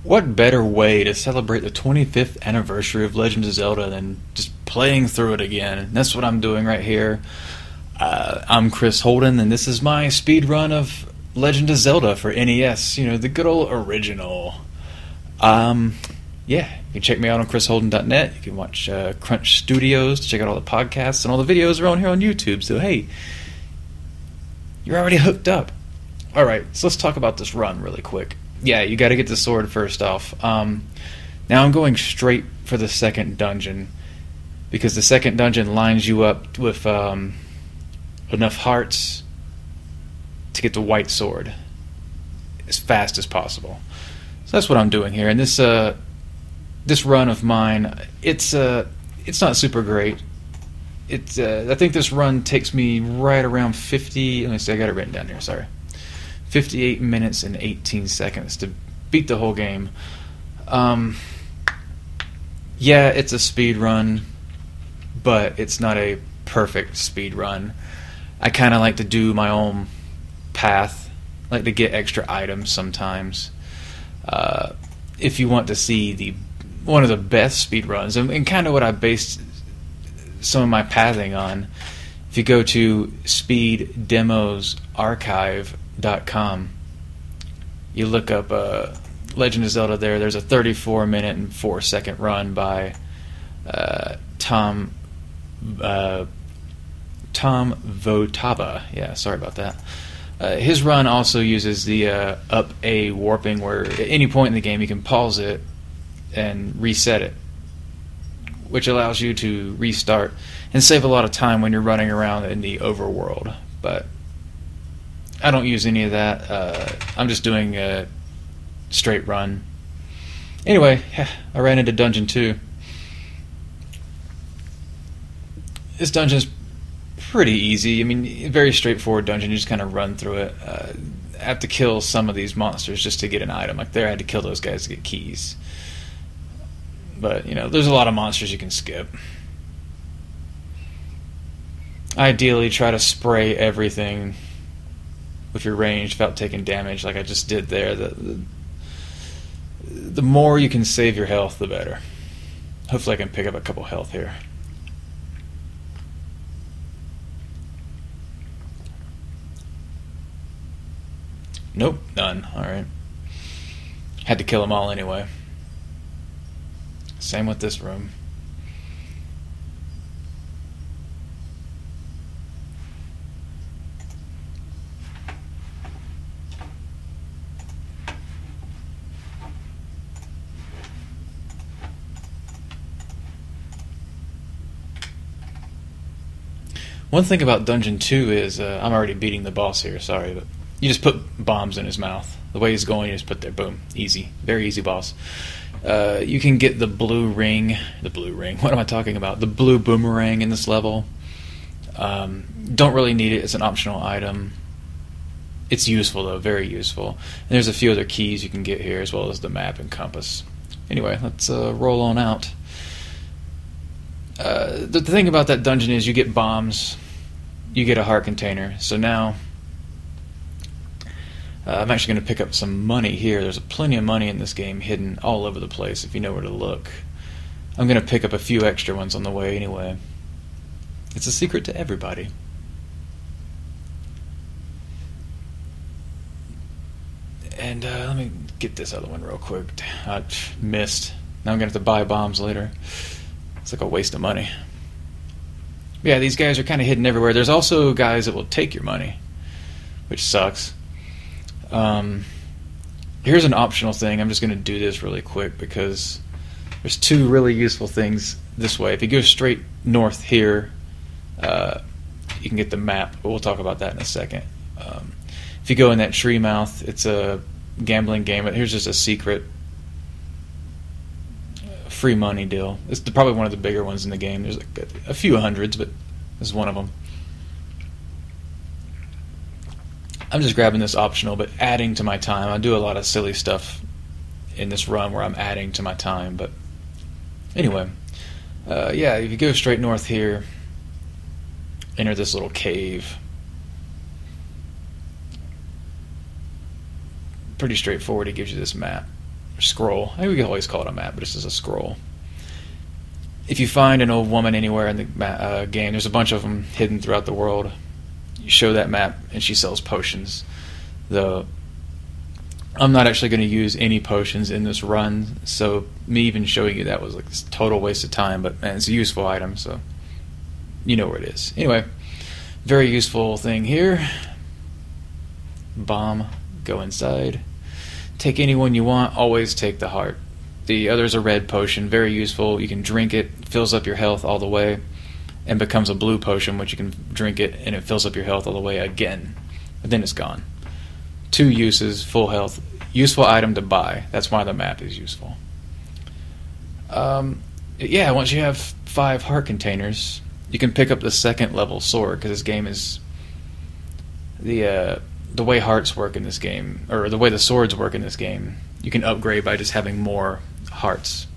What better way to celebrate the 25th anniversary of Legend of Zelda than just playing through it again? And that's what I'm doing right here. I'm Chris Holden, and this is my speed run of Legend of Zelda for NES. You know, the good old original. Yeah, you can check me out on chrisholden.net. You can watch Crunch Studios to check out all the podcasts, and all the videos are on here on YouTube. So, hey, you're already hooked up. Alright, so let's talk about this run really quick. Yeah, you gotta get the sword first off. Now I'm going straight for the second dungeon, because the second dungeon lines you up with enough hearts to get the white sword as fast as possible. So that's what I'm doing here. And this run of mine, it's not super great. I think this run takes me right around 50. Let me see, I got it written down here. Sorry. 58 minutes and 18 seconds to beat the whole game. Yeah, it's a speed run, but it's not a perfect speed run. I kind of like to do my own path. I like to get extra items sometimes. If you want to see one of the best speed runs, and kind of what I based some of my pathing on, if you go to speeddemosarchive.com, you look up Legend of Zelda there's a 34-minute and 4-second run by Tom Votava. Yeah, sorry about that. His run also uses the up A warping, where at any point in the game you can pause it and reset it, which allows you to restart and save a lot of time when you're running around in the overworld. But I don't use any of that. I'm just doing a straight run. Anyway, I ran into Dungeon 2. This dungeon's pretty easy. I mean, very straightforward dungeon. You just kind of run through it. I have to kill some of these monsters just to get an item. Like there, I had to kill those guys to get keys. But, you know, there's a lot of monsters you can skip. Ideally, try to spray everything with your range without taking damage, like I just did there. The more you can save your health, the better. Hopefully I can pick up a couple health here. Nope, none. Alright. Had to kill them all anyway. Same with this room. One thing about Dungeon 2 is, I'm already beating the boss here, sorry, but you just put bombs in his mouth. The way he's going, you just put there, boom, easy. Very easy boss. You can get the blue ring, what am I talking about? The blue boomerang in this level. Don't really need it, it's an optional item. It's useful though, very useful. And there's a few other keys you can get here, as well as the map and compass. Anyway, let's roll on out. The thing about that dungeon is you get bombs, you get a heart container. So now I'm actually going to pick up some money here. There's plenty of money in this game hidden all over the place if you know where to look. I'm going to pick up a few extra ones on the way anyway. It's a secret to everybody. And let me get this other one real quick. I missed. Now I'm going to have to buy bombs later. It's like a waste of money. Yeah, these guys are kind of hidden everywhere. There's also guys that will take your money, which sucks. Here's an optional thing. I'm just going to do this really quick because there's two really useful things this way. If you go straight north here, you can get the map, but we'll talk about that in a second. If you go in that tree mouth, it's a gambling game, but here's just a secret free money deal. It's probably one of the bigger ones in the game. There's like a few hundreds, but this is one of them. I'm just grabbing this optional, but adding to my time. I do a lot of silly stuff in this run where I'm adding to my time, but anyway, yeah, if you go straight north here, enter this little cave. Pretty straightforward. It gives you this map. scroll. I think we can always call it a map, but this is a scroll. If you find an old woman anywhere in the game, there's a bunch of them hidden throughout the world. You show that map, and she sells potions. Though I'm not actually going to use any potions in this run, so me even showing you that was like this total waste of time. But man, it's a useful item, so you know where it is. Anyway, very useful thing here. Bomb. Go inside. Take any one you want. Always take the heart. The other's a red potion, very useful. You can drink it, fills up your health all the way, and becomes a blue potion, which you can drink it, and it fills up your health all the way again. But then it's gone. 2 uses, full health. Useful item to buy. That's why the map is useful. Yeah, once you have 5 heart containers, you can pick up the 2nd level sword, because this game is... The way hearts work in this game, or the way the swords work in this game, you can upgrade by just having more hearts.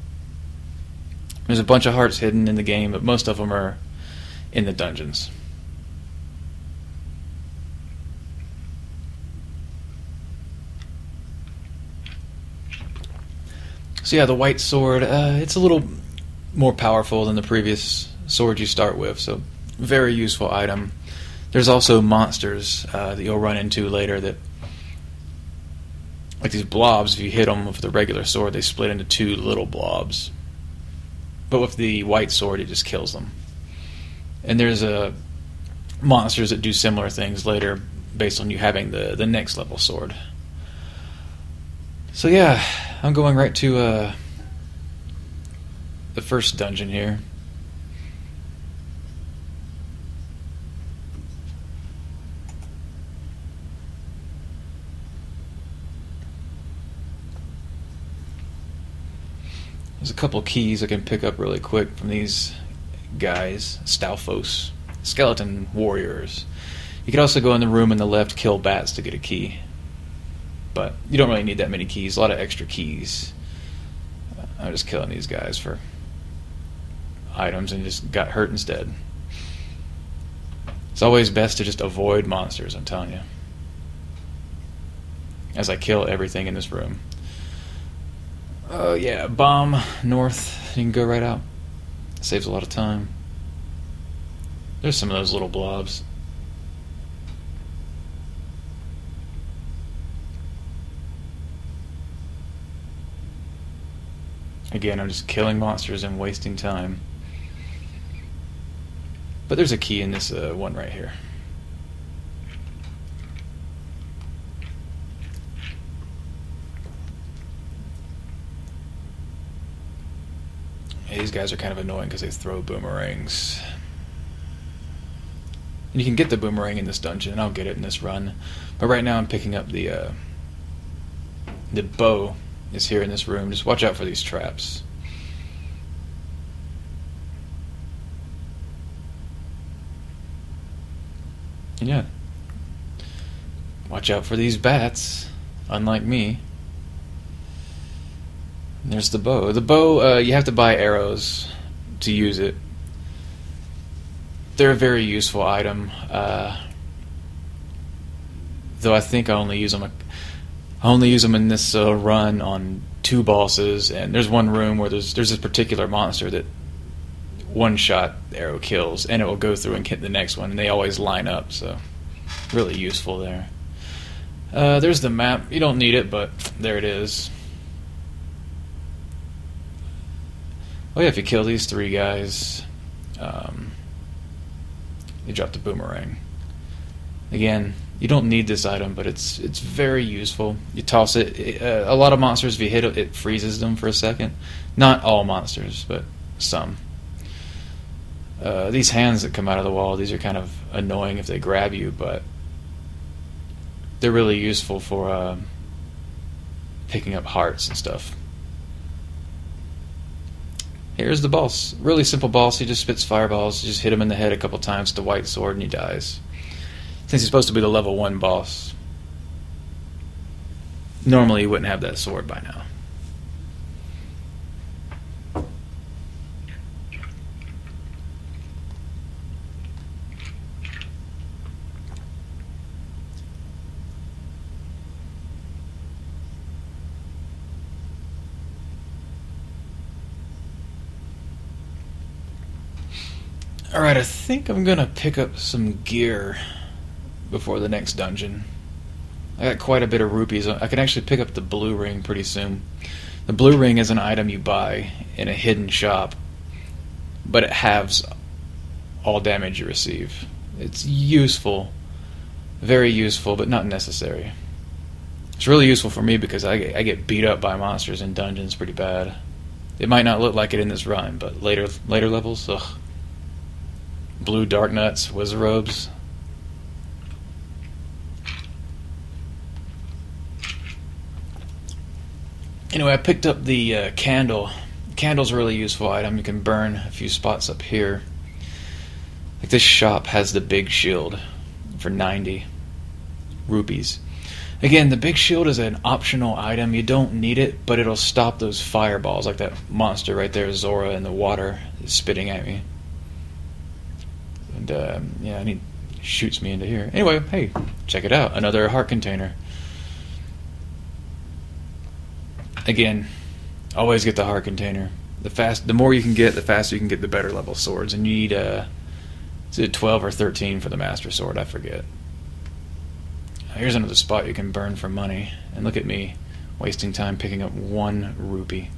There's a bunch of hearts hidden in the game, but most of them are in the dungeons. So yeah, the white sword, it's a little more powerful than the previous sword you start with, so very useful item. There's also monsters that you'll run into later that, like these blobs, if you hit them with the regular sword, they split into 2 little blobs. But with the white sword, it just kills them. And there's monsters that do similar things later based on you having the next level sword. So yeah, I'm going right to the first dungeon here. There's a couple keys I can pick up really quick from these guys, Stalfos, skeleton warriors. You can also go in the room on the left, kill bats to get a key. But you don't really need that many keys, a lot of extra keys. I'm just killing these guys for items and just got hurt instead. It's always best to just avoid monsters, I'm telling you. As I kill everything in this room. Oh yeah, bomb north. You can go right out. Saves a lot of time. There's some of those little blobs. Again, I'm just killing monsters and wasting time. But there's a key in this one right here. These guys are kind of annoying because they throw boomerangs. And you can get the boomerang in this dungeon, and I'll get it in this run. But right now I'm picking up the bow is here in this room. Just watch out for these traps. And yeah, watch out for these bats, unlike me. And there's the bow. The bow, you have to buy arrows to use it. They're a very useful item, though I think I only use them in this run on 2 bosses, and there's one room where there's this particular monster that one shot the arrow kills, and it will go through and hit the next one, and they always line up, so really useful there. There's the map. You don't need it, but there it is. Oh yeah, if you kill these 3 guys, you drop the boomerang. Again, you don't need this item, but it's very useful. You toss it. A lot of monsters, if you hit it, it freezes them for a second. Not all monsters, but some. These hands that come out of the wall, these are kind of annoying if they grab you, but they're really useful for picking up hearts and stuff. Here's the boss. Really simple boss. He just spits fireballs. You just hit him in the head a couple times with the white sword and he dies. Since he's supposed to be the level 1 boss, normally you wouldn't have that sword by now. Alright, I think I'm gonna pick up some gear before the next dungeon. I got quite a bit of rupees. I can actually pick up the blue ring pretty soon. The blue ring is an item you buy in a hidden shop, but it halves all damage you receive. It's useful, very useful, but not necessary. It's really useful for me because I get beat up by monsters in dungeons pretty bad. It might not look like it in this run, but later levels, ugh. Blue dark nuts, wizard robes. Anyway, I picked up the candle. The candle's a really useful item. You can burn a few spots up here. Like this shop has the big shield for 90 rupees. Again, the big shield is an optional item. You don't need it, but it'll stop those fireballs like that monster right there, Zora, in the water is spitting at me. And yeah, and he shoots me into here. Anyway, hey, check it out. Another heart container. Again, always get the heart container. The more you can get, the faster you can get the better level swords. And you need is it 12 or 13 for the master sword? I forget. Here's another spot you can burn for money. And look at me, wasting time picking up 1 rupee.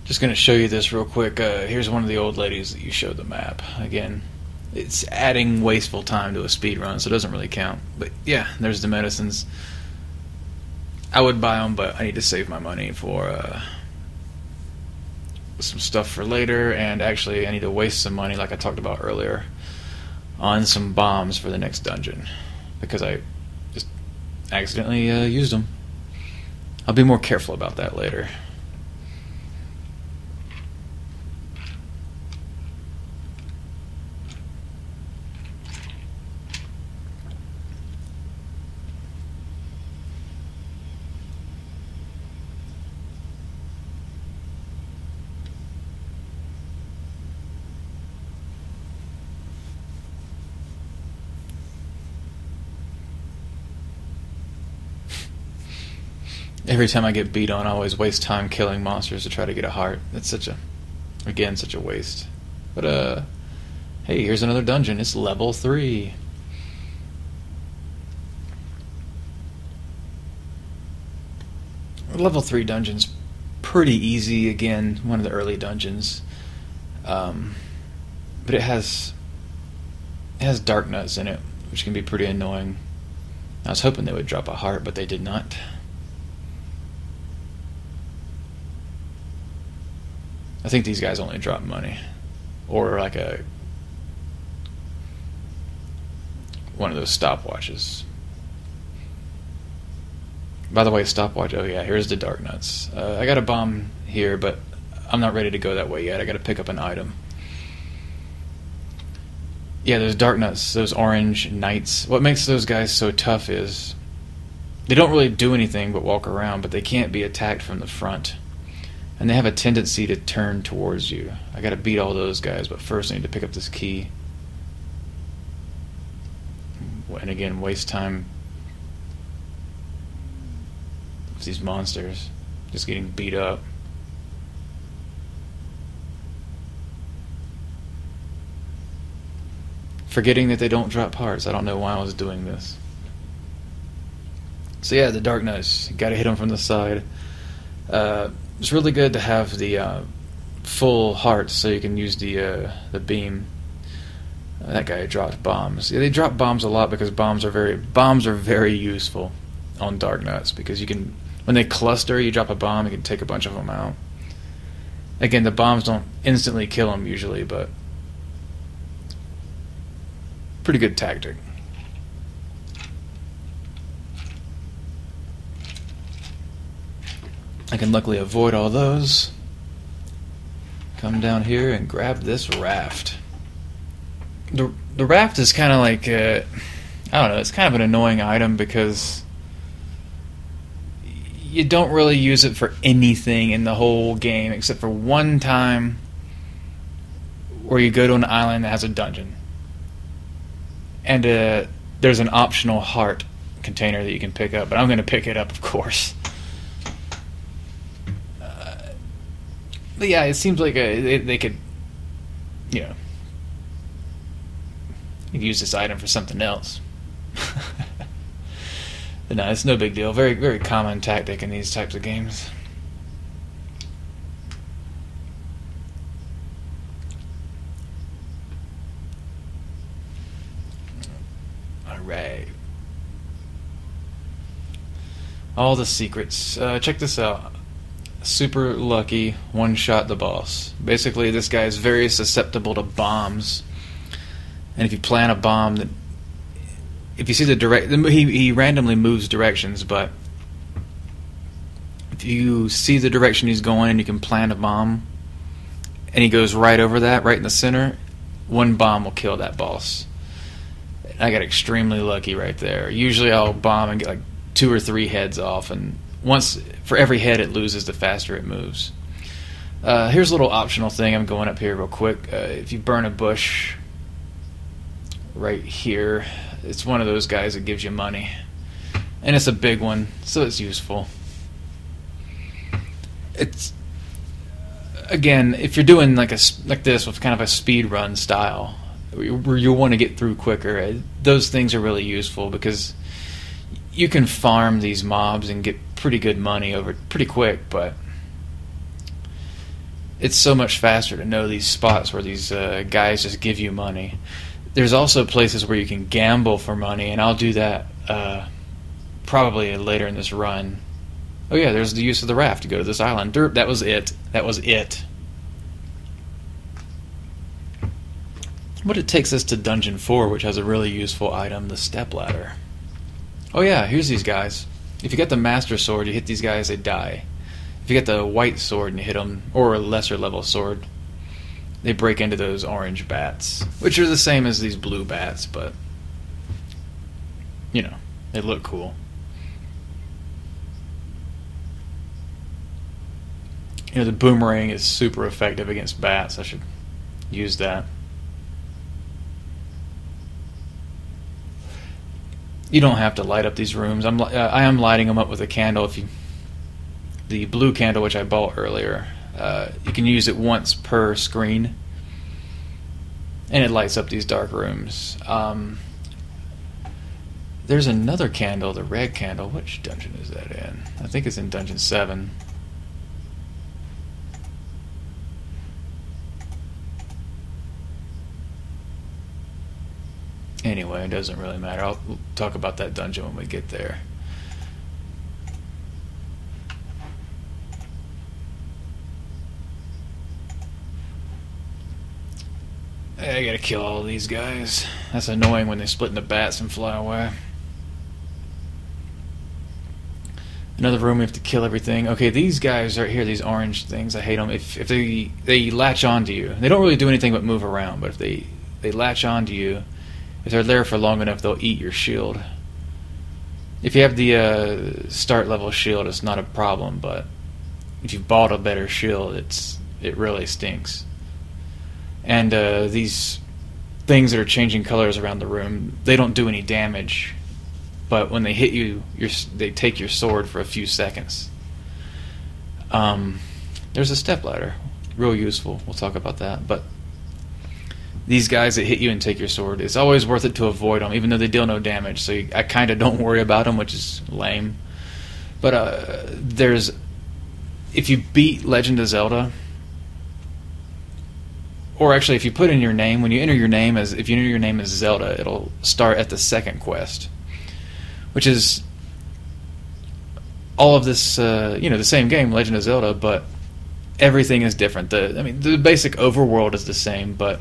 Just going to show you this real quick. Here's one of the old ladies that you showed the map. Again, it's adding wasteful time to a speed run, so it doesn't really count. But yeah, there's the medicines. I would buy them, but I need to save my money for some stuff for later, and actually I need to waste some money, like I talked about earlier, on some bombs for the next dungeon, because I just accidentally used them. I'll be more careful about that later. Every time I get beat on, I always waste time killing monsters to try to get a heart. That's such a waste. But, hey, here's another dungeon. It's level 3. Level 3 dungeon's pretty easy. Again, one of the early dungeons. But it has dark nuts in it, which can be pretty annoying. I was hoping they would drop a heart, but they did not. I think these guys only drop money, or like one of those stopwatches. By the way, stopwatch. Oh yeah, here's the dark nuts. I got a bomb here, but I'm not ready to go that way yet. I got to pick up an item. Yeah, those dark nuts, those orange knights. What makes those guys so tough is they don't really do anything but walk around, but they can't be attacked from the front. And they have a tendency to turn towards you. I gotta beat all those guys, but first I need to pick up this key. And again, waste time with these monsters. Just getting beat up. Forgetting that they don't drop hearts. I don't know why I was doing this. So yeah, the dark nuts. You gotta hit them from the side. It's really good to have the full hearts so you can use the beam. That guy dropped bombs. Yeah, they drop bombs a lot because bombs are very useful on dark nuts, because you can, when they cluster, you drop a bomb, you can take a bunch of them out. Again, the bombs don't instantly kill them usually, but pretty good tactic. I can luckily avoid all those. Come down here and grab this raft. The raft is kind of like, I don't know, it's kind of an annoying item because you don't really use it for anything in the whole game except for one time where you go to an island that has a dungeon. And there's an optional heart container that you can pick up, but I'm going to pick it up, of course. But yeah, it seems like they could, you know, you could use this item for something else. But no, it's no big deal. Very, very common tactic in these types of games. Alright. All the secrets. Check this out. Super lucky, one-shot the boss. Basically, this guy is very susceptible to bombs. And if you plant a bomb, that if you see the he randomly moves directions, but if you see the direction he's going and you can plant a bomb, and he goes right over that, right in the center, one bomb will kill that boss. I got extremely lucky right there. Usually I'll bomb and get like 2 or 3 heads off, and once for every head it loses, the faster it moves. Here's a little optional thing. I'm going up here real quick. If you burn a bush right here, it's one of those guys that gives you money, and it's a big one, so it's useful. It's, again, if you're doing like this with kind of a speed run style, where you want to get through quicker, those things are really useful because you can farm these mobs and get pretty good money over pretty quick, but it's so much faster to know these spots where these guys just give you money. There's also places where you can gamble for money, and I'll do that probably later in this run. Oh yeah, there's the use of the raft to go to this island. Derp, that was it. That was it. But it takes us to Dungeon 4, which has a really useful item, the stepladder. Oh yeah, here's these guys. If you get the Master Sword, you hit these guys, they die. If you get the White Sword and you hit them, or a lesser level sword, they break into those orange bats, which are the same as these blue bats, but, you know, they look cool. You know, the boomerang is super effective against bats. I should use that. You don't have to light up these rooms. I am lighting them up with a candle. The blue candle, which I bought earlier, you can use it once per screen, and it lights up these dark rooms. There's another candle, the red candle. Which dungeon is that in? I think it's in Dungeon 7. Anyway, it doesn't really matter. I'll talk about that dungeon when we get there. I gotta kill all these guys. That's annoying when they split into bats and fly away. Another room, we have to kill everything. Okay, these guys right here, these orange things, I hate them. If they latch onto you, they don't really do anything but move around, but if they latch onto you, if they're there for long enough, they'll eat your shield. If you have the start level shield, it's not a problem, but if you've bought a better shield, it really stinks. And these things that are changing colors around the room, they don't do any damage, but when they hit you, they take your sword for a few seconds. There's a stepladder, real useful. We'll talk about that, but these guys that hit you and take your sword, it's always worth it to avoid them, even though they deal no damage. So I kind of don't worry about them, which is lame. But if you beat Legend of Zelda, or actually if you put in your name, if you enter your name as Zelda, it'll start at the second quest, which is all of this, the same game, Legend of Zelda, but everything is different. The basic overworld is the same, but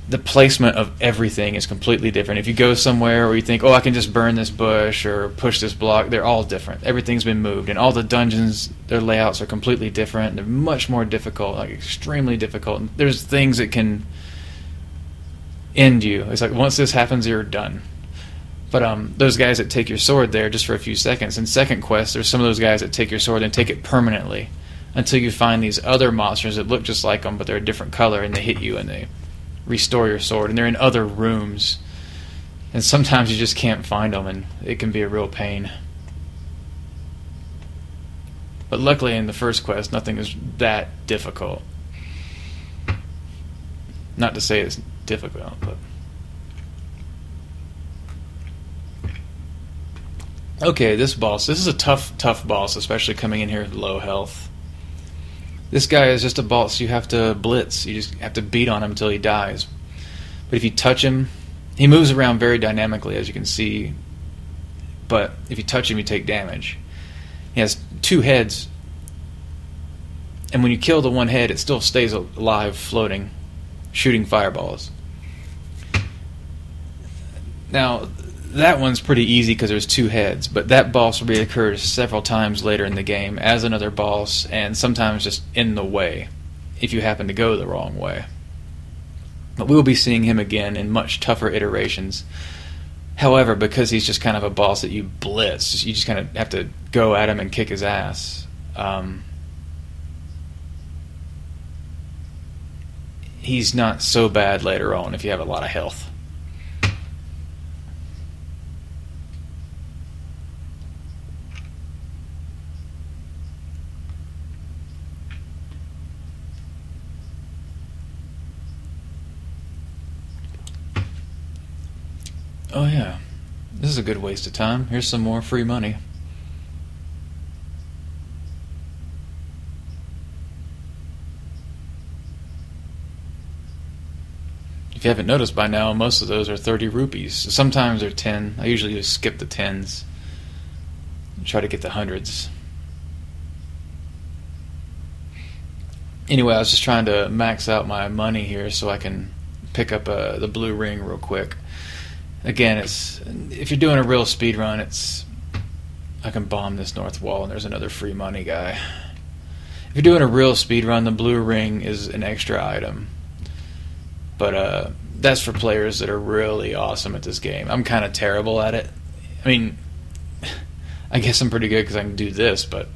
the placement of everything is completely different. If you go somewhere where you think, oh, I can just burn this bush or push this block, they're all different. Everything's been moved, and all the dungeons, their layouts are completely different. They're much more difficult, like extremely difficult. And there's things that can end you. It's like once this happens, you're done. But those guys that take your sword there just for a few seconds, in second quest, there's some of those guys that take your sword and take it permanently until you find these other monsters that look just like them, but they're a different color, and they hit you and they restore your sword, and they're in other rooms, and sometimes you just can't find them, and it can be a real pain. But luckily in the first quest nothing is that difficult. Not to say it's difficult, but okay, this is a tough boss, especially coming in here with low health. This guy is just a boss you have to blitz. You just have to beat on him until he dies. But if you touch him, he moves around very dynamically, as you can see. But if you touch him, you take damage. He has 2 heads. And when you kill the one head, it still stays alive, floating, shooting fireballs. Now, that one's pretty easy because there's 2 heads, but that boss reoccurs several times later in the game as another boss, and sometimes just in the way if you happen to go the wrong way. But we'll be seeing him again in much tougher iterations. However, because he's just kind of a boss that you blitz, you just kind of have to go at him and kick his ass. He's not so bad later on if you have a lot of health. Oh yeah, this is a good waste of time. Here's some more free money. If you haven't noticed by now, most of those are 30 rupees. Sometimes they're 10. I usually just skip the 10s and try to get the hundreds. Anyway, I was just trying to max out my money here so I can pick up the blue ring real quick. Again, if you're doing a real speed run, I can bomb this north wall, and there's another free money guy. If you're doing a real speed run, the blue ring is an extra item. But that's for players that are really awesome at this game. I'm kind of terrible at it. I mean, I guess I'm pretty good because I can do this, but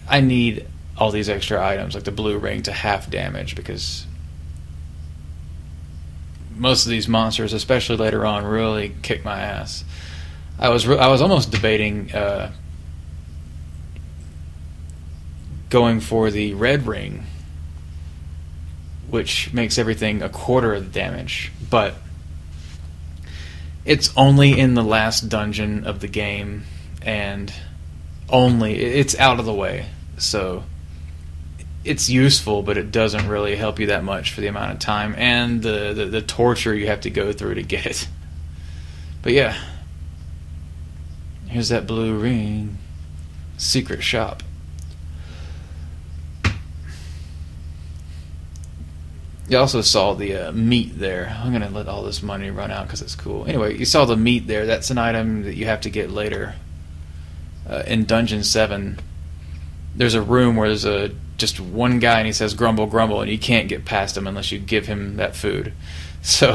I need all these extra items, like the blue ring, to half damage, because most of these monsters, especially later on, really kick my ass. I was almost debating going for the red ring, which makes everything a quarter of the damage, but it's only in the last dungeon of the game, and it's out of the way, so it's useful, but it doesn't really help you that much for the amount of time and the torture you have to go through to get it. But yeah, here's that blue ring. Secret shop. You also saw the meat there. I'm going to let all this money run out because it's cool. Anyway, you saw the meat there. That's an item that you have to get later. In Dungeon 7, there's a room where there's just one guy and he says grumble grumble, and you can't get past him unless you give him that food. So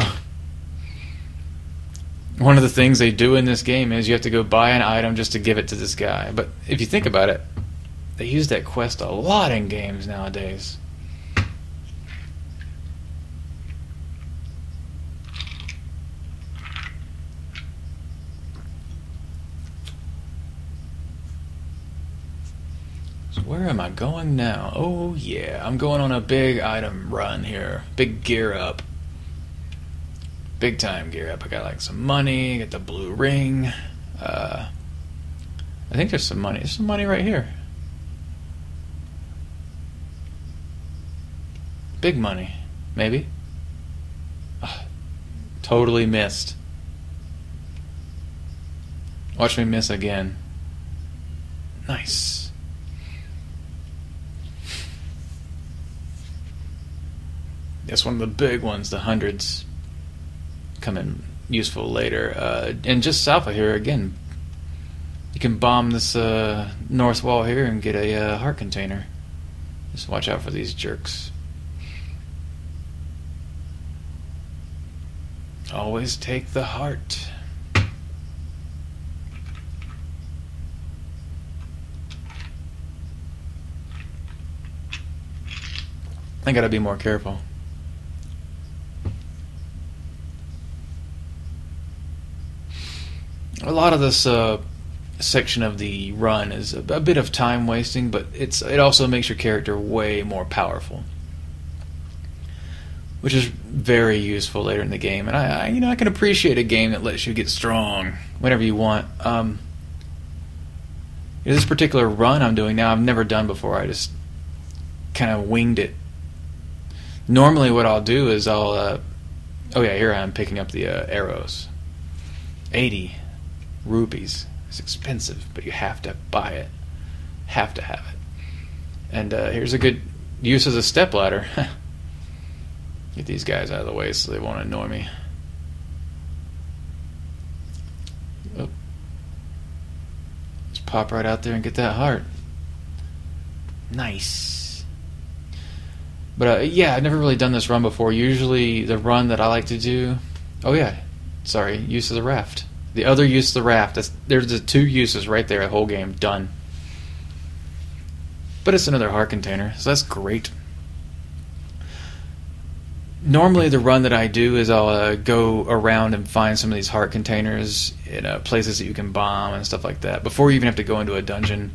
one of the things they do in this game is you have to go buy an item just to give it to this guy. But if you think about it, they use that quest a lot in games nowadays. Where am I going now? Oh yeah, I'm going on a big item run here. Big gear up. Big time gear up. I got like some money, got the blue ring. I think there's some money. There's some money right here. Big money, maybe. Totally missed. Watch me miss again. Nice. It's one of the big ones. The hundreds come in useful later. And just south of here, again, you can bomb this north wall here and get a heart container. Just watch out for these jerks. Always take the heart. I gotta be more careful. A lot of this section of the run is a bit of time wasting, but it also makes your character way more powerful, which is very useful later in the game. And I can appreciate a game that lets you get strong whenever you want. This particular run I'm doing now, I've never done before. I just kind of winged it. Normally what I'll do is oh yeah, here I am picking up the arrows. 80 rupees. It's expensive, but you have to buy it. Have to have it. And here's a good use as a stepladder. Get these guys out of the way so they won't annoy me. Oh. Just pop right out there and get that heart. Nice. But yeah, I've never really done this run before. Usually the run that I like to do... Oh yeah, sorry, use of the raft. The other use of the raft. There's the two uses right there, the whole game, done. But it's another heart container, so that's great. Normally the run that I do is I'll go around and find some of these heart containers in places that you can bomb and stuff like that before you even have to go into a dungeon.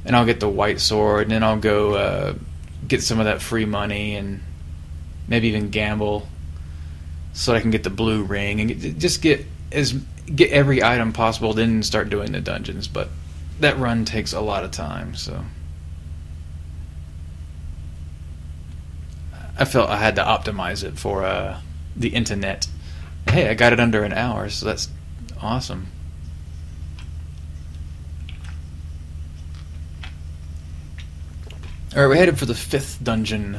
And I'll get the white sword, and then I'll go get some of that free money and maybe even gamble so that I can get the blue ring and get every item possible, then start doing the dungeons. But that run takes a lot of time, so I felt I had to optimize it for the internet. Hey, I got it under an hour, so that's awesome. Alright, we're headed for the 5th dungeon.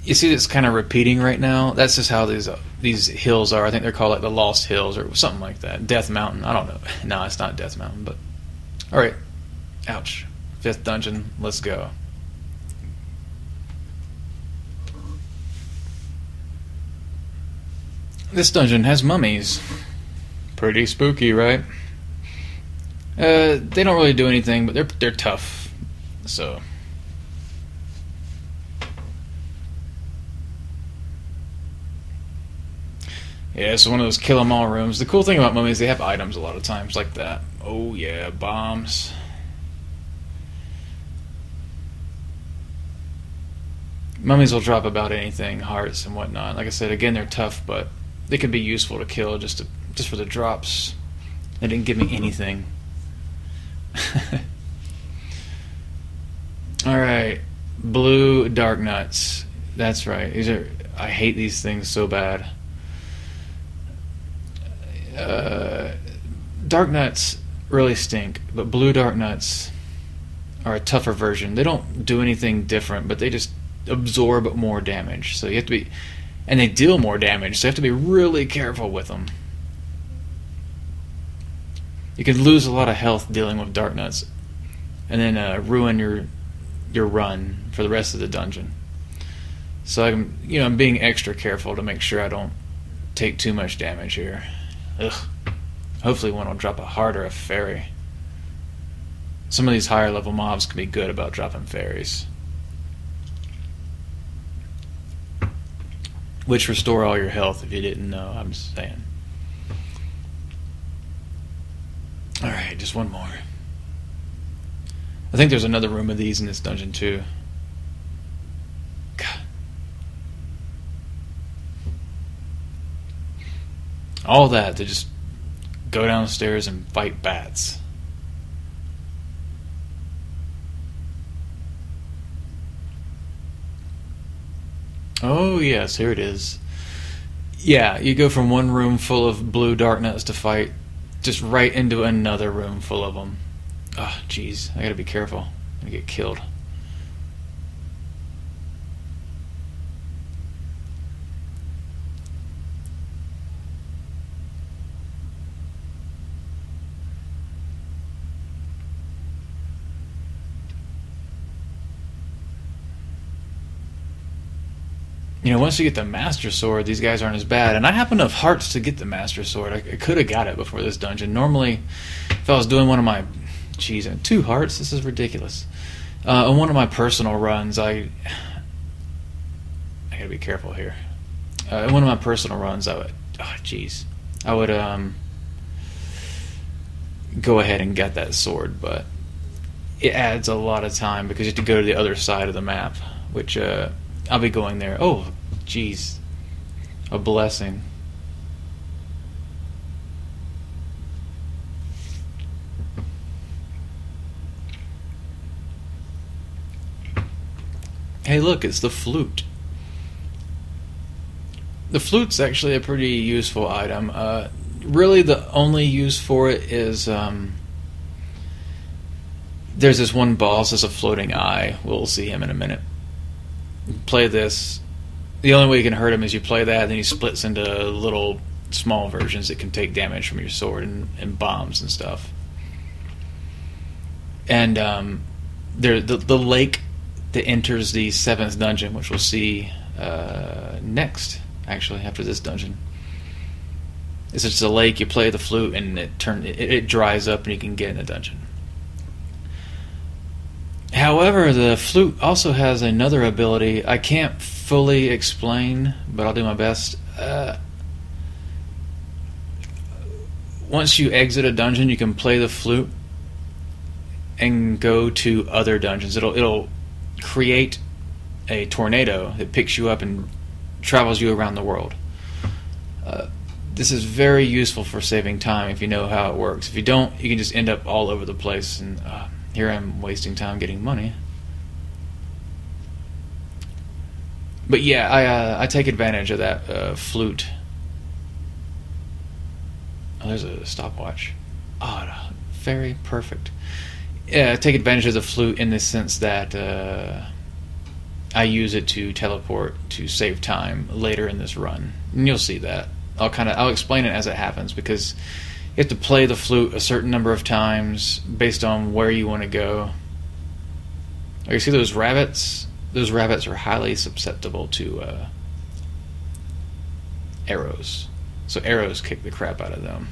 You see it's kind of repeating right now? That's just how these hills are. I think they're called like the Lost Hills or something like that. Death Mountain. I don't know. No, it's not Death Mountain, but... Alright. Ouch. 5th dungeon. Let's go. This dungeon has mummies. Pretty spooky, right? They don't really do anything, but they're tough. So yeah, it's one of those kill 'em all rooms. The cool thing about mummies, they have items a lot of times like that. Oh yeah, bombs. Mummies will drop about anything, hearts and whatnot. Like I said, again, they're tough, but they can be useful to kill just for the drops. They didn't give me anything. Alright, blue dark nuts. That's right. I hate these things so bad. Dark nuts really stink, but blue dark nuts are a tougher version. They don't do anything different, but they just absorb more damage. So you have to be, and they deal more damage, so you have to be really careful with them. You can lose a lot of health dealing with dark nuts, and then ruin your run for the rest of the dungeon. So I'm being extra careful to make sure I don't take too much damage here. Ugh. Hopefully one will drop a heart or a fairy. Some of these higher level mobs can be good about dropping fairies, which restore all your health if you didn't know. I'm just saying. Alright, just one more. I think there's another room of these in this dungeon too. God. All that to just go downstairs and fight bats. Oh yes, here it is. Yeah, you go from one room full of blue dark nuts to fight just right into another room full of them. Oh, jeez, I gotta be careful. I'm gonna get killed. once you get the Master Sword, these guys aren't as bad. And I have enough hearts to get the Master Sword. I could have got it before this dungeon. Normally, if I was doing one of my... Geez, 2 hearts? This is ridiculous. On one of my personal runs, I gotta be careful here. In one of my personal runs, I would... Oh, jeez. I would go ahead and get that sword, but it adds a lot of time because you have to go to the other side of the map, which I'll be going there. Oh, jeez. A blessing. Hey, look, it's the flute. The flute's actually a pretty useful item. Really, the only use for it is there's this one boss as a floating eye. We'll see him in a minute. Play this. The only way you can hurt him is you play that, then he splits into little small versions that can take damage from your sword and bombs and stuff. And the lake that enters the 7th dungeon, which we'll see next, actually, after this dungeon. It's just a lake, you play the flute, and it dries up and you can get in the dungeon. However, the flute also has another ability I can't fully explain, but I'll do my best. Once you exit a dungeon, you can play the flute and go to other dungeons. It'll create a tornado that picks you up and travels you around the world. This is very useful for saving time if you know how it works. If you don't, you can just end up all over the place, and here I'm wasting time getting money. But yeah, I take advantage of that flute. Oh, there's a stopwatch. Oh, very perfect. Yeah, I take advantage of the flute in the sense that I use it to teleport to save time later in this run, and you'll see that. I'll explain it as it happens, because you have to play the flute a certain number of times based on where you want to go. Oh, you see those rabbits? Those rabbits are highly susceptible to arrows. So arrows kick the crap out of them.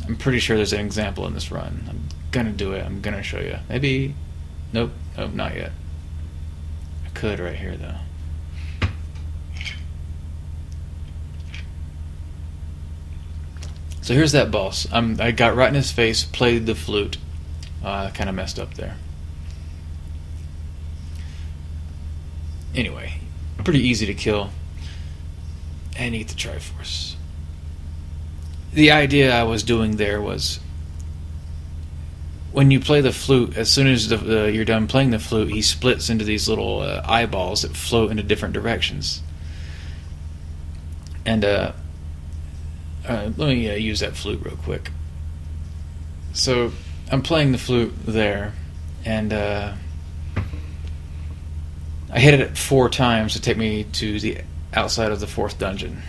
I'm pretty sure there's an example in this run. I'm gonna do it. I'm gonna show you. Maybe... Nope, not yet. I could right here, though. So here's that boss. I got right in his face, played the flute. Kind of messed up there. Anyway, pretty easy to kill. And you get the Triforce. The idea I was doing there was, when you play the flute, as soon as you're done playing the flute, he splits into these little eyeballs that float into different directions. And let me use that flute real quick. So I'm playing the flute there, and I hit it 4 times to take me to the outside of the 4th dungeon.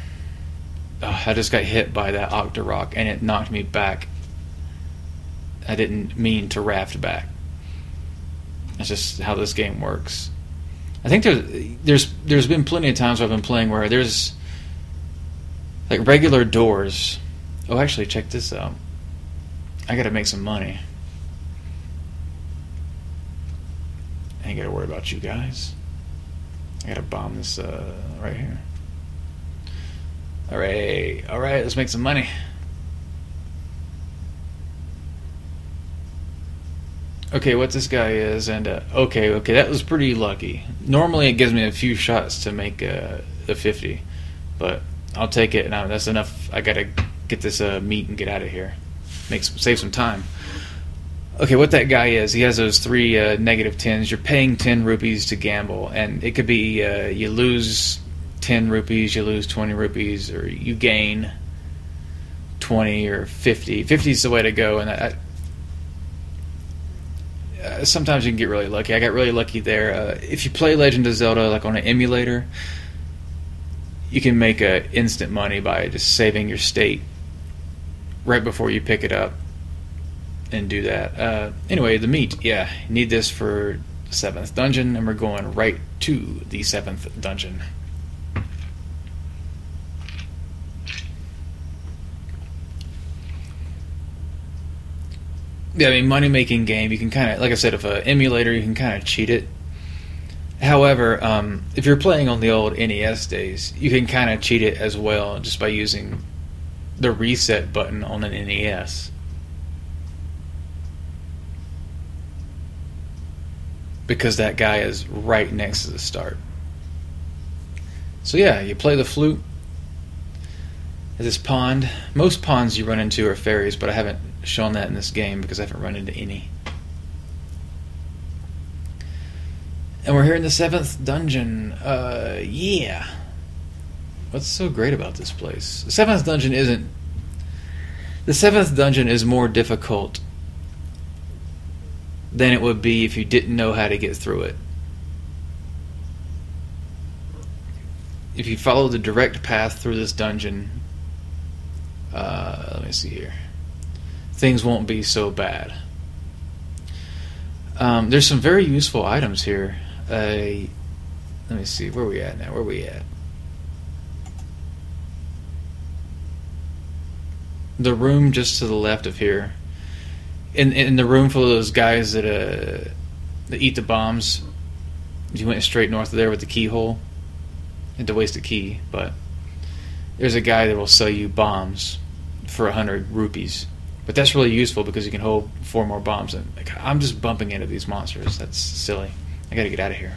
I just got hit by that Octorok, and it knocked me back. I didn't mean to raft back. That's just how this game works. I think there's been plenty of times I've been playing where there's like regular doors. Oh, actually, check this out. I gotta make some money. I ain't gotta worry about you guys. I gotta bomb this right here. Alright, let's make some money. Okay, what this guy is, and okay, that was pretty lucky. Normally it gives me a few shots to make the 50, but I'll take it, and that's enough. I gotta get this meat and get out of here. Save some time. Okay, what that guy is, he has those 3 negative 10s. You're paying 10 rupees to gamble, and it could be you lose 10 rupees, you lose 20 rupees, or you gain 20 or 50. 50 is the way to go, and sometimes you can get really lucky. I got really lucky there. If you play Legend of Zelda like on an emulator, you can make instant money by just saving your state right before you pick it up and do that. Anyway, the meat, yeah, need this for 7th dungeon, and we're going right to the 7th dungeon. Yeah, I mean, money-making game, you can kind of, like I said, if an emulator, you can kind of cheat it. However, if you're playing on the old NES days, you can kind of cheat it as well just by using the reset button on an NES. Because that guy is right next to the start. So yeah, you play the flute at this pond. Most ponds you run into are fairies, but I haven't shown that in this game because I haven't run into any. And we're here in the 7th dungeon. Yeah. What's so great about this place? The 7th dungeon isn't... The 7th dungeon is more difficult than it would be if you didn't know how to get through it. If you follow the direct path through this dungeon, let me see here, things won't be so bad. There's some very useful items here. Let me see, where are we at now? Where are we at? The room just to the left of here. In the room full of those guys that eat the bombs. You went straight north of there with the keyhole. Had to waste a key, but there's a guy that will sell you bombs for 100 rupees. But that's really useful because you can hold 4 more bombs. And I'm just bumping into these monsters. That's silly. I gotta get out of here.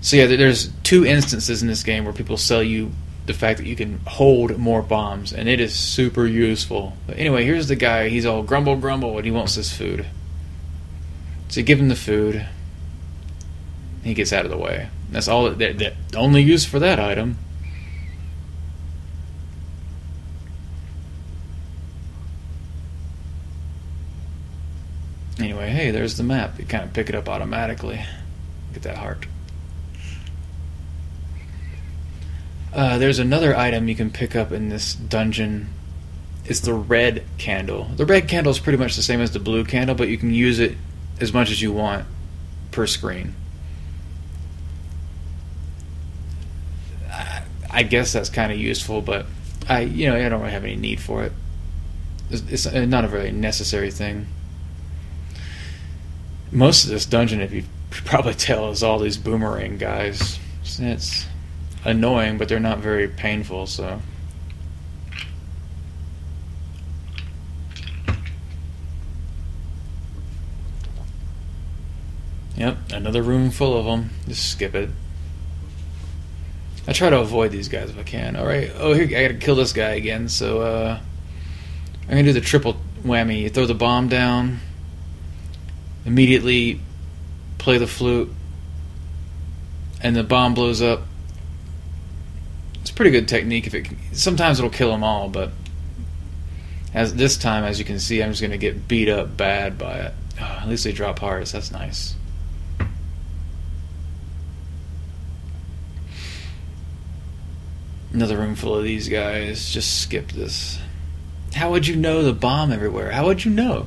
So yeah, there's 2 instances in this game where people sell you the fact that you can hold more bombs, and it is super useful. But anyway, here's the guy. He's all grumble, grumble, and he wants this food. So you give him the food. He gets out of the way. That's all. The only use for that item. Anyway, hey, there's the map. You kind of pick it up automatically. Get that heart. There's another item you can pick up in this dungeon. It's the red candle. The red candle is pretty much the same as the blue candle, but you can use it as much as you want per screen. I guess that's kind of useful, but I don't really have any need for it. It's not a very necessary thing. Most of this dungeon, if you probably tell, is all these boomerang guys. It's annoying, but they're not very painful, so. Yep, another room full of them. Just skip it. I try to avoid these guys if I can. Alright, here, I gotta kill this guy again, so I'm gonna do the triple whammy. You throw the bomb down, immediately play the flute, and the bomb blows up. It's a pretty good technique. Sometimes it'll kill them all, but this time, as you can see, I'm just gonna get beat up bad by it. Oh, at least they drop hearts. That's nice. Another room full of these guys. Just skip this. How would you know the bomb everywhere? How would you know?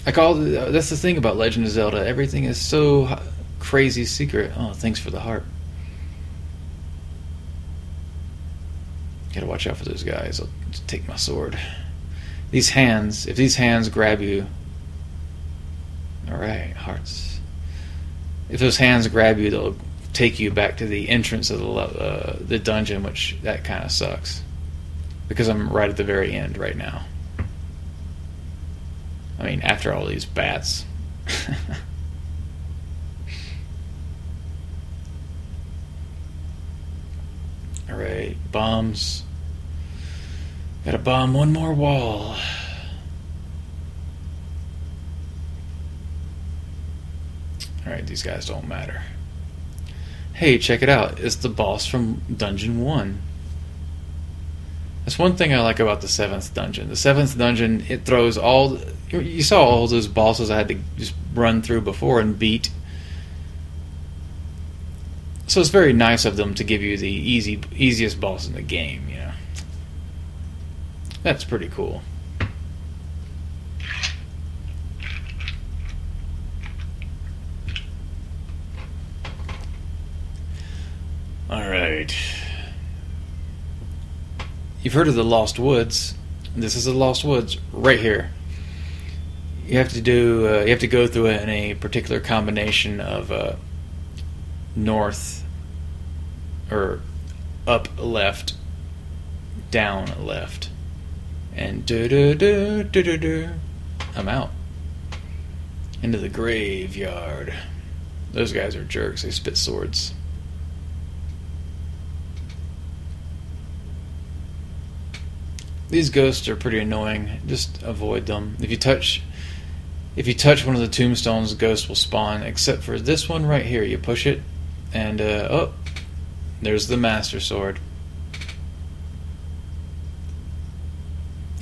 That's the thing about Legend of Zelda. Everything is so crazy secret. Oh, thanks for the heart. Gotta watch out for those guys. I'll take my sword. These hands, if these hands grab you... Alright, hearts. If those hands grab you, they'll take you back to the entrance of the dungeon, which that kind of sucks. Because I'm right at the very end right now. I mean, after all these bats. Alright, bombs. Gotta bomb one more wall. Alright, these guys don't matter. Hey, check it out. It's the boss from Dungeon 1. That's one thing I like about the 7th dungeon. The 7th dungeon, it throws all... You saw all those bosses I had to just run through before and beat. So it's very nice of them to give you the easiest boss in the game, you know. That's pretty cool. Alright. You've heard of the Lost Woods. This is the Lost Woods right here. You have to go through it in a particular combination of north or up left, down left, and I'm out into the graveyard. Those guys are jerks. They spit swords. These ghosts are pretty annoying. Just avoid them. If you touch one of the tombstones, the ghost will spawn. Except for this one right here. You push it, and oh, there's the Master Sword.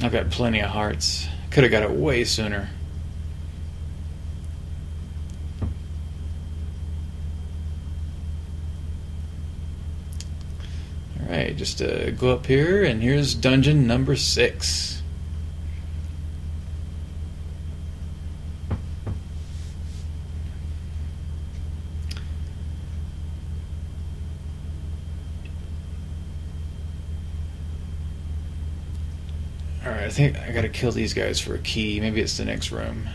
I've got plenty of hearts. Could have got it way sooner. Alright, just go up here, and here's dungeon number 6. Alright, I think I gotta kill these guys for a key. Maybe it's the next room.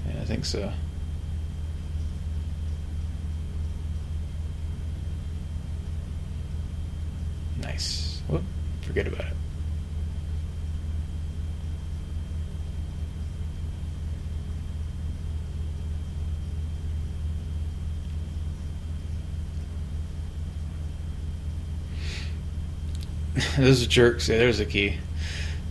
Yeah, I think so. Nice. Whoop, forget about it. Those jerks. Yeah, there's a key.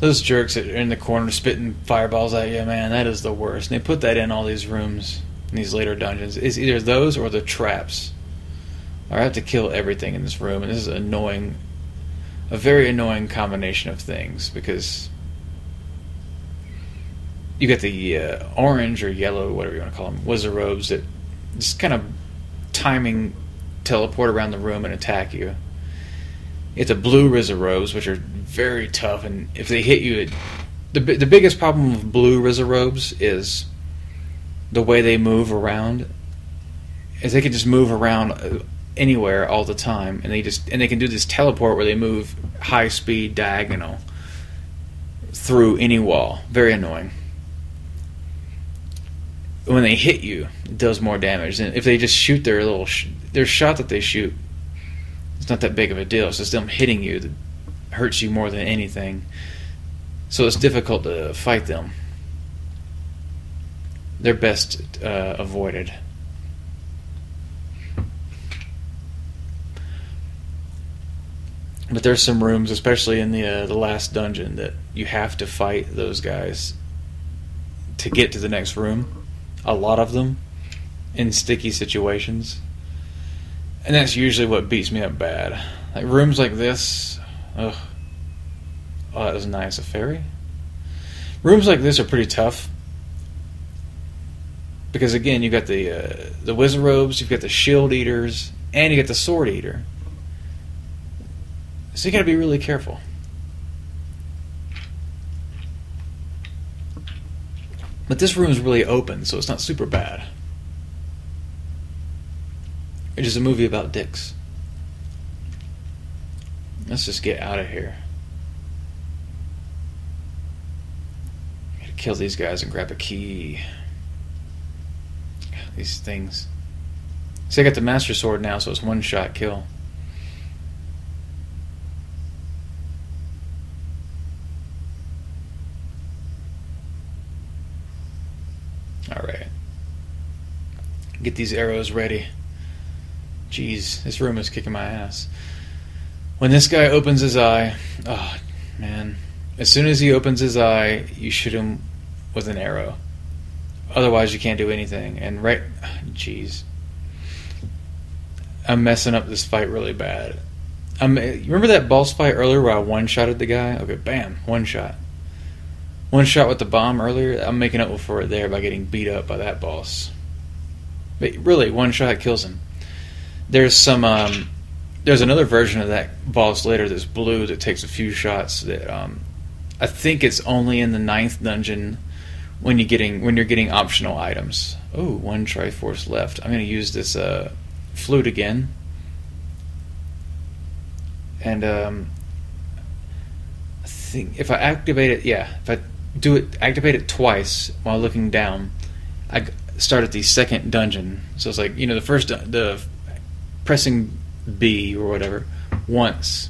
Those jerks that are in the corner spitting fireballs at you, man, that is the worst. And they put that in all these rooms, in these later dungeons. It's either those or the traps. Or I have to kill everything in this room, and this is annoying. A very annoying combination of things, because you get the orange or yellow, whatever you want to call them, wizard robes that just kind of timing teleport around the room and attack you. You get the blue wizard robes, which are very tough, and if they hit you, the biggest problem with blue wizard robes is the way they move around. Is they can just move around anywhere all the time, and they can do this teleport where they move high speed diagonal through any wall. Very annoying. When they hit you, it does more damage. And if they just shoot their shot that they shoot, it's not that big of a deal. It's just them hitting you that hurts you more than anything. So it's difficult to fight them. They're best avoided. But there's some rooms, especially in the last dungeon, that you have to fight those guys to get to the next room. A lot of them in sticky situations, and that's usually what beats me up bad. Like rooms like this. Ugh. Oh, that was nice. A fairy. Rooms like this are pretty tough because again, you got the wizard robes, you've got the shield eaters, and you got the sword eater. So you gotta be really careful. But this room is really open, so it's not super bad. It is a movie about dicks. Let's just get out of here. Gotta kill these guys and grab a key. These things. See, I got the Master Sword now, so it's one shot kill. Alright. Get these arrows ready. Jeez, this room is kicking my ass. When this guy opens his eye, oh man. As soon as he opens his eye, you shoot him with an arrow. Otherwise you can't do anything. And right, jeez. I'm messing up this fight really bad. You remember that boss fight earlier where I one-shotted the guy? Okay, bam, one shot. One shot with the bomb earlier, I'm making up for it there by getting beat up by that boss. But really, one shot kills him. There's another version of that boss later that's blue that takes a few shots that I think it's only in the 9th dungeon when you're getting optional items. Oh, one Triforce left. I'm going to use this flute again. And I think if I activate it, if I activate it twice while looking down, I start at the 2nd dungeon. So it's like, the pressing B or whatever once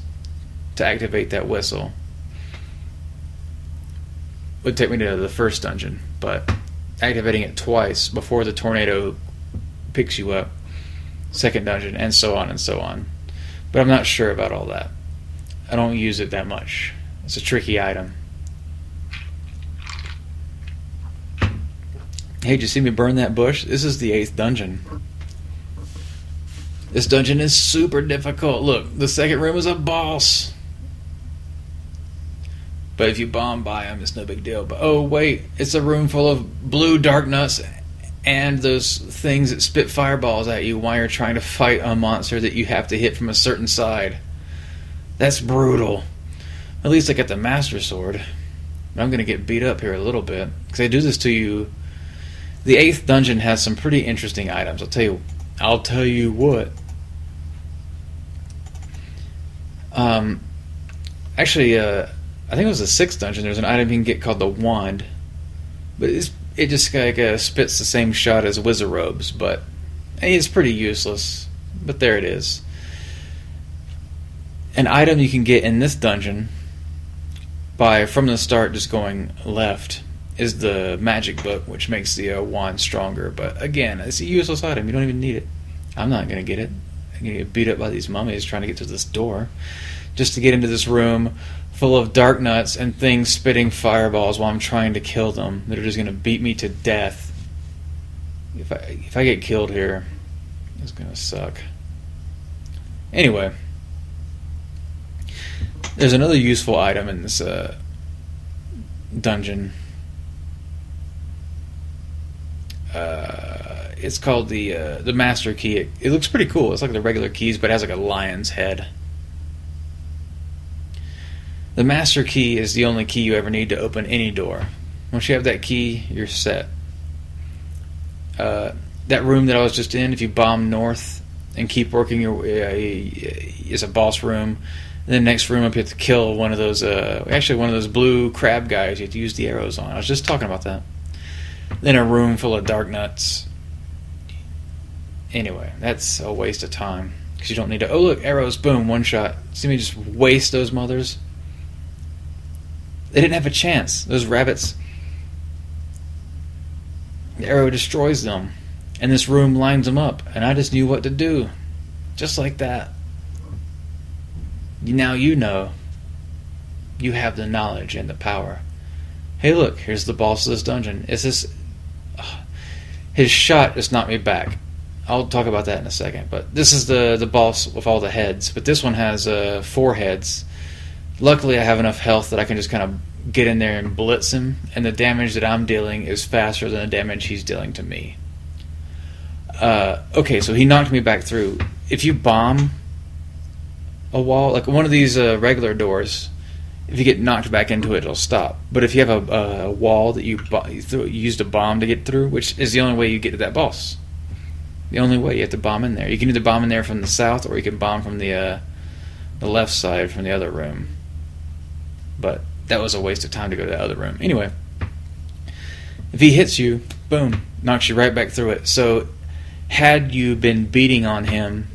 to activate that whistle would take me to the 1st dungeon, but activating it twice before the tornado picks you up, 2nd dungeon, and so on and so on. But I'm not sure about all that. I don't use it that much. It's a tricky item. Hey, did you see me burn that bush? This is the 8th dungeon. This dungeon is super difficult. Look, the 2nd room is a boss. But if you bomb by him, it's no big deal. But oh wait, it's a room full of blue dark nuts and those things that spit fireballs at you while you're trying to fight a monster that you have to hit from a certain side. That's brutal. At least I got the Master Sword. I'm going to get beat up here a little bit, because they do this to you. The 8th dungeon has some pretty interesting items. I'll tell you what. Actually, I think it was the 6th dungeon. There's an item you can get called the Wand, but it just like spits the same shot as Wizard Robes, but it's pretty useless. But there it is. An item you can get in this dungeon by from the start just going left is the magic book, which makes the wand stronger. But again, it's a useless item. You don't even need it. I'm not going to get it. I'm going to get beat up by these mummies trying to get to this door just to get into this room full of dark nuts and things spitting fireballs while I'm trying to kill them. They're just going to beat me to death. If I get killed here, it's going to suck. Anyway, there's another useful item in this dungeon. It's called the Master Key. It looks pretty cool. It's like the regular keys, but it has like a lion's head. The Master Key is the only key you ever need to open any door. Once you have that key, you're set. That room that I was just in, if you bomb north and keep working your way, is a boss room. And then the next room up, you have to kill one of those blue crab guys you have to use the arrows on. I was just talking about that. Then a room full of dark nuts. Anyway, that's a waste of time, because you don't need to... Oh look, arrows, boom, one shot. See me just waste those mothers? They didn't have a chance. Those rabbits... The arrow destroys them. And this room lines them up. And I just knew what to do. Just like that. Now you know. You have the knowledge and the power. Hey look, here's the boss of this dungeon. His shot just knocked me back. I'll talk about that in a second. But this is the boss with all the heads. But this one has 4 heads. Luckily I have enough health that I can just kind of get in there and blitz him. And the damage that I'm dealing is faster than the damage he's dealing to me. Okay, so he knocked me back through. If you bomb a wall, like one of these regular doors, if you get knocked back into it, it'll stop. But if you have a wall that you used a bomb to get through, which is the only way you get to that boss. The only way, you have to bomb in there. You can either bomb in there from the south, or you can bomb from the left side from the other room. But that was a waste of time to go to the other room. Anyway, if he hits you, boom, knocks you right back through it. So had you been beating on him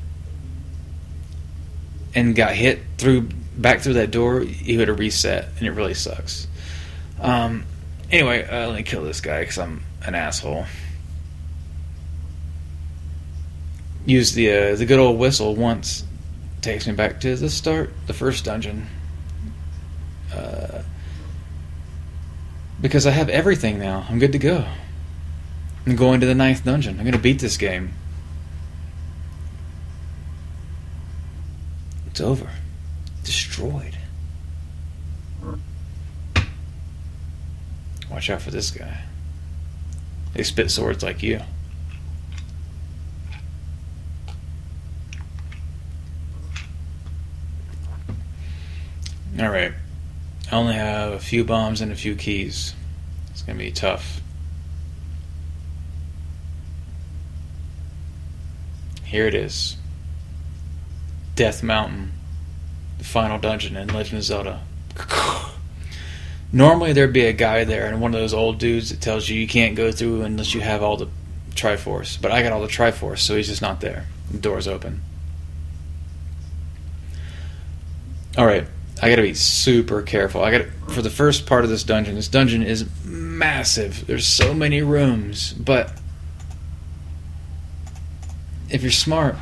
and got hit back through that door, he would have reset, and it really sucks. Anyway, let me kill this guy because I'm an asshole. Use the good old whistle once. Takes me back to the start, the first dungeon. Because I have everything now. I'm good to go. I'm going to the 9th dungeon. I'm going to beat this game. It's over. Destroyed. Watch out for this guy. They spit swords like you. Alright. I only have a few bombs and a few keys. It's going to be tough. Here it is. Death Mountain. The final dungeon in Legend of Zelda. Normally there'd be a guy there and one of those old dudes that tells you can't go through unless you have all the Triforce. But I got all the Triforce, so he's just not there. The door's open. Alright, I gotta be super careful. For the first part of this dungeon is massive. There's so many rooms, but if you're smart,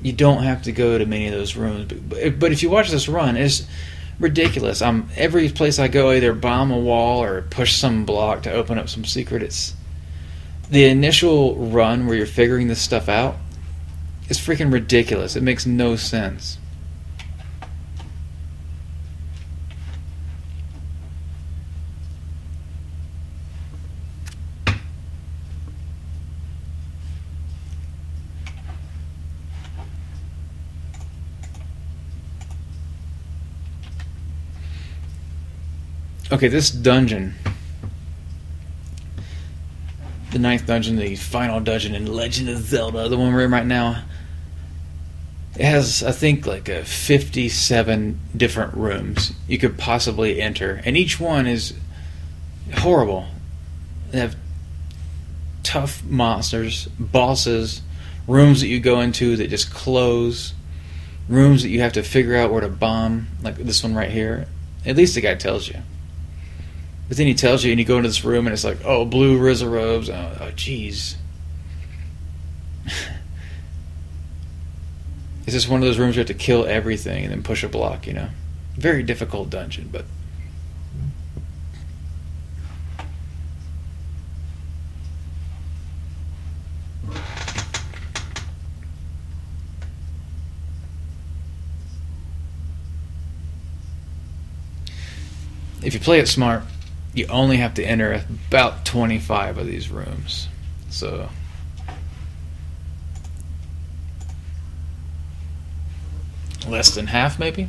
you don't have to go to many of those rooms. But if you watch this run, it's ridiculous. Every place I go, I either bomb a wall or push some block to open up some secret. It's the initial run where you're figuring this stuff out is freaking ridiculous. It makes no sense. Okay, this dungeon, the 9th dungeon, the final dungeon in Legend of Zelda, the one we're in right now, it has, I think, like 57 different rooms you could possibly enter, and each one is horrible. They have tough monsters, bosses, rooms that you go into that just close, rooms that you have to figure out where to bomb, like this one right here. At least the guy tells you. But then he tells you, and you go into this room, and it's like, oh, blue Rizza robes. Oh, jeez. It's just one of those rooms you have to kill everything and then push a block, you know. Very difficult dungeon, but if you play it smart, you only have to enter about 25 of these rooms. So less than half, maybe.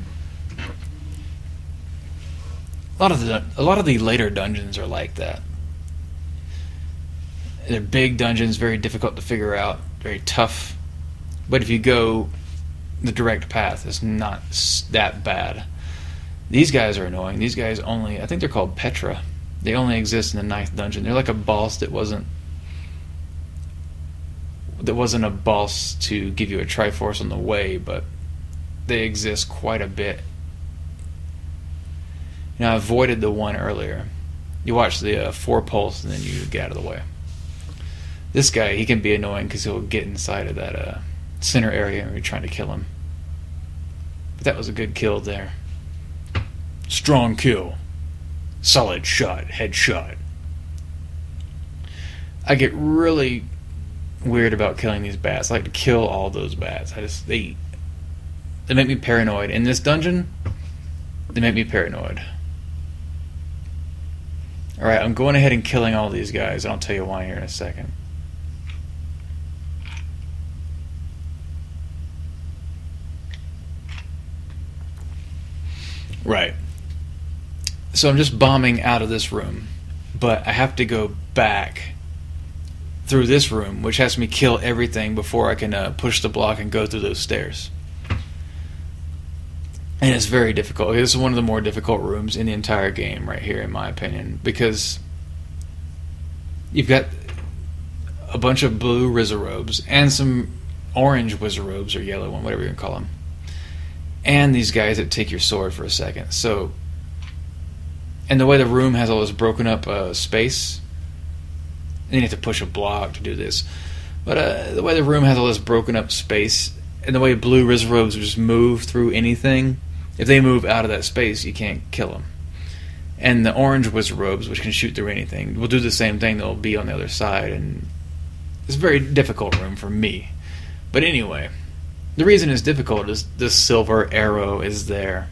A lot of the later dungeons are like that. They're big dungeons, very difficult to figure out, very tough. But if you go the direct path, it's not that bad. These guys are annoying. These guys only, I think they're called Petra. They only exist in the 9th dungeon. They're like a boss that wasn't a boss to give you a Triforce on the way, but they exist quite a bit. You know, I avoided the one earlier. You watch the 4 pulse and then you get out of the way. This guy, he can be annoying because he'll get inside of that center area and you're trying to kill him. But that was a good kill there. Strong kill. Solid shot. Headshot. I get really weird about killing these bats. I like to kill all those bats. They make me paranoid. In this dungeon, they make me paranoid. Alright, I'm going ahead and killing all these guys, and I'll tell you why here in a second. Right. So I'm just bombing out of this room, but I have to go back through this room, which has me kill everything before I can push the block and go through those stairs. And it's very difficult. This is one of the more difficult rooms in the entire game right here, in my opinion, because you've got a bunch of blue Rizza robes and some orange Wizard robes, or yellow one, whatever you can call them, and these guys that take your sword for a second. So, and the way the room has all this broken up space, and you have to push a block to do this, but the way the room has all this broken up space, and the way blue Rizza robes just move through anything, if they move out of that space, you can't kill them. And the orange Wizard robes, which can shoot through anything, will do the same thing. They'll be on the other side, and it's a very difficult room for me. But anyway, the reason it's difficult is the silver arrow is there.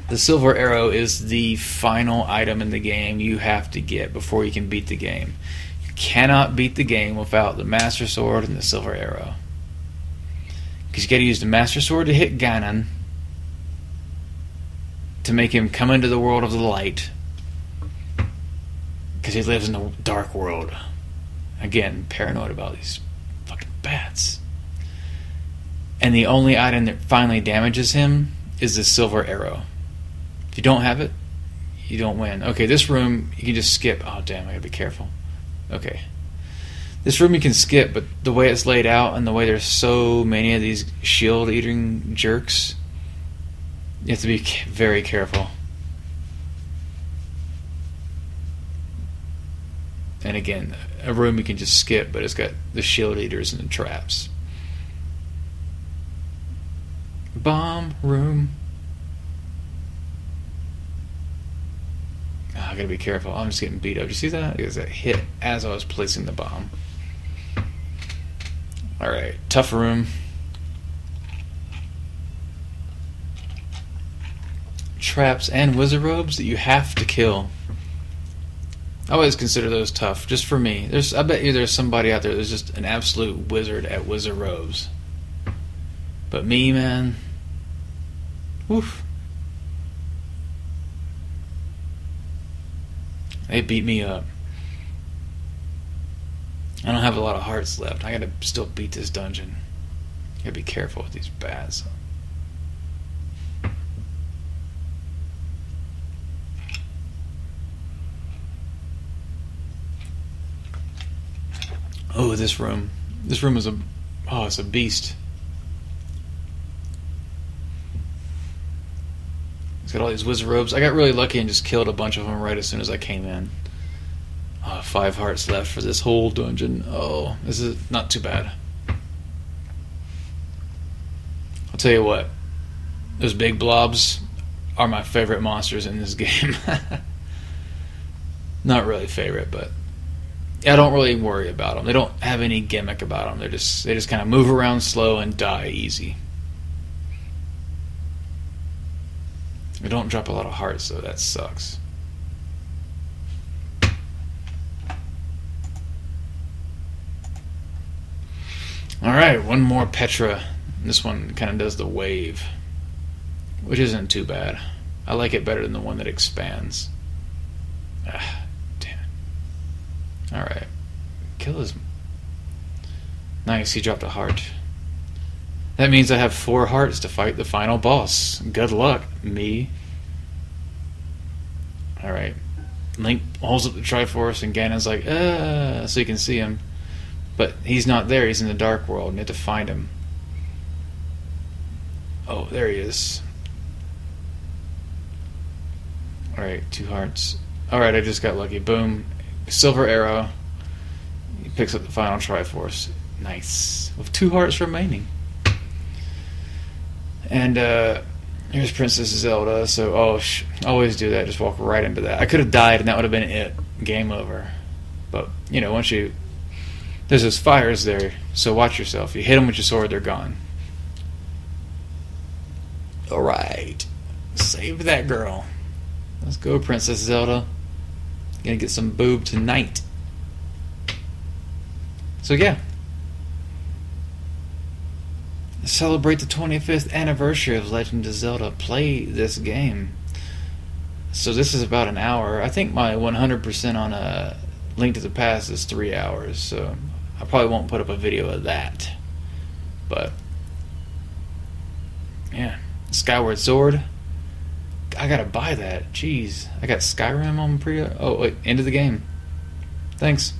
The silver arrow is the final item in the game you have to get before you can beat the game. You cannot beat the game without the Master Sword and the silver arrow. Because you got to use the Master Sword to hit Ganon, to make him come into the world of the light, because he lives in the dark world. Again, paranoid about these fucking bats. And the only item that finally damages him is the silver arrow. If you don't have it, you don't win. Okay, this room you can just skip. Oh damn, I gotta be careful. Okay. This room you can skip, but the way it's laid out and the way there's so many of these shield-eating jerks, you have to be very careful. And again, a room you can just skip, but it's got the shield eaters and the traps. Bomb room. Oh, I gotta be careful. I'm just getting beat up. Did you see that? It was a hit as I was placing the bomb. Alright, tough room. Traps and wizard robes that you have to kill. I always consider those tough, just for me. I bet you there's somebody out there that's just an absolute wizard at wizard robes. But me, man, woof. They beat me up. I don't have a lot of hearts left. I gotta still beat this dungeon. Gotta be careful with these bats. Oh, this room. This room is it's a beast. It's got all these wizard robes. I got really lucky and just killed a bunch of them right as soon as I came in. 5 hearts left for this whole dungeon. Oh, this is not too bad. I'll tell you what. Those big blobs are my favorite monsters in this game. Not really favorite, but I don't really worry about them. They don't have any gimmick about them. They just kind of move around slow and die easy. They don't drop a lot of hearts, so that sucks. Alright, one more Petra. This one kind of does the wave, which isn't too bad. I like it better than the one that expands. Damn it. Alright. Kill his... Nice, he dropped a heart. That means I have 4 hearts to fight the final boss. Good luck, me. Alright. Link holds up the Triforce and Ganon's like, so you can see him. But he's not there, he's in the dark world, and you have to find him. Oh, there he is. Alright, 2 hearts. Alright, I just got lucky. Boom. Silver arrow. He picks up the final Triforce. Nice. With 2 hearts remaining. And here's Princess Zelda. So, always do that. Just walk right into that. I could have died, and that would have been it. Game over. But, you know, once you... There's those fires there, so watch yourself. You hit them with your sword, they're gone. Alright. Save that girl. Let's go, Princess Zelda. Gonna get some boob tonight. So yeah. Celebrate the 25th anniversary of Legend of Zelda. Play this game. So this is about an hour. I think my 100% on a Link to the Past is 3 hours, so I probably won't put up a video of that. But yeah, Skyward Sword. I gotta buy that. Jeez, I got Skyrim on pre. Oh wait, end of the game. Thanks.